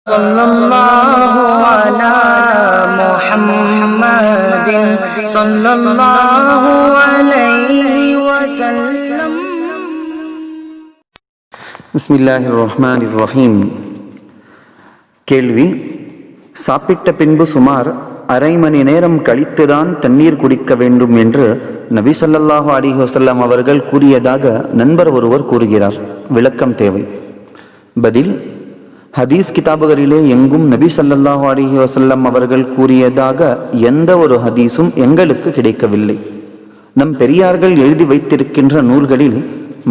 صلی اللہ علی محمد صلی اللہ علیہ وسلم. பிஸ்மில்லாஹிர்ரஹ்மானிர்ரஹீம். கேள்வி: சாப்பிட்ட பின்பு சுமார் அரை மணி நேரம் கழித்துதான் தண்ணீர் குடிக்க வேண்டும் என்று நபி ஸல்லல்லாஹு அலைஹி வஸல்லம் அவர்கள் கூறியதாக நண்பர் ஒருவர் கூறுகிறார். விளக்கம் தேவை. பதில்: ஹதீஸ் கிதாபுகளிலே எங்கும் நபி ஸல்லல்லாஹு அலைஹி வஸல்லம் அவர்கள் கூறியதாக எந்த ஒரு ஹதீஸும் எங்களுக்கு கிடைக்கவில்லை. நம் பெரியார்கள் எழுதி வைத்திருக்கின்ற நூல்களில்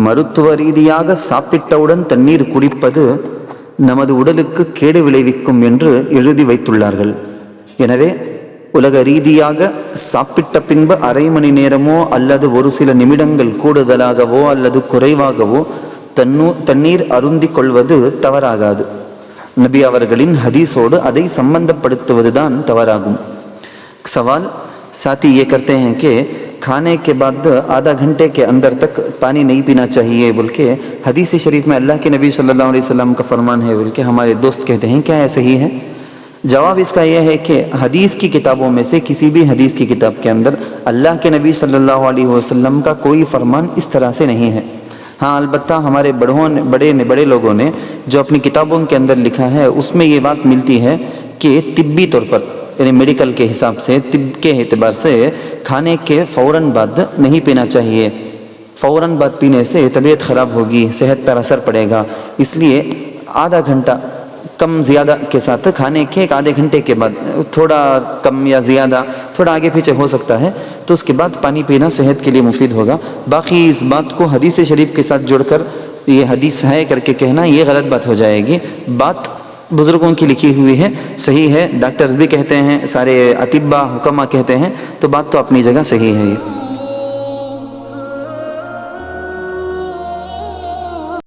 மருத்துவ ரீதியாக சாப்பிட்டவுடன் தண்ணீர் குடிப்பது நமது உடலுக்கு கேடு விளைவிக்கும் என்று எழுதி வைத்துள்ளார்கள். எனவே உலக ரீதியாக சாப்பிட்ட பின்பு அரை மணி நேரமோ அல்லது ஒரு சில நிமிடங்கள் கூடுதலாகவோ அல்லது குறைவாகவோ தண்ணீர் அருந்தி கொள்வது தவறாகாது. நபி அவர்களின் ஹதீஸோடு அதை संबंधப்படுத்துவதுதான் தவறாகும். सवाल: साथी ये करते हैं कि खाने के बाद आधा घंटे के अंदर तक पानी नहीं पीना चाहिए बोल के हदीस शरीफ में अल्लाह के नबी सल्लल्लाहु अलैहि वसल्लम का फरमान है बोल के हमारे दोस्त कहते हैं. क्या ऐसा ही है? जवाब इसका यह है कि हदीस की किताबों में से किसी भी हदीस की किताब के अंदर अल्लाह के नबी सल्लल्लाहु अलैहि वसल्लम का कोई फरमान इस तरह से नहीं है. हाँ, अलबत्ता हमारे बड़े लोगों ने जो अपनी किताबों के अंदर लिखा है उसमें ये बात मिलती है कि तिब्बी तौर पर यानी मेडिकल के हिसाब से, तिब के एतबार से खाने के फ़ौरन बाद नहीं पीना चाहिए. फ़ौरन बाद पीने से तबीयत ख़राब होगी, सेहत पर असर पड़ेगा. इसलिए आधा घंटा कम ज़्यादा के साथ खाने के एक आधे घंटे के बाद थोड़ा कम या ज़्यादा थोड़ा आगे पीछे हो सकता है तो उसके बाद पानी पीना सेहत के लिए मुफीद होगा. बाकी इस बात को हदीस शरीफ के साथ जोड़कर ये हदीस है करके कहना ये गलत बात हो जाएगी. बात बुज़ुर्गों की लिखी हुई है, सही है. डॉक्टर्स भी कहते हैं, सारे अतिब्बा हुक्मा कहते हैं, तो बात तो अपनी जगह सही है. ये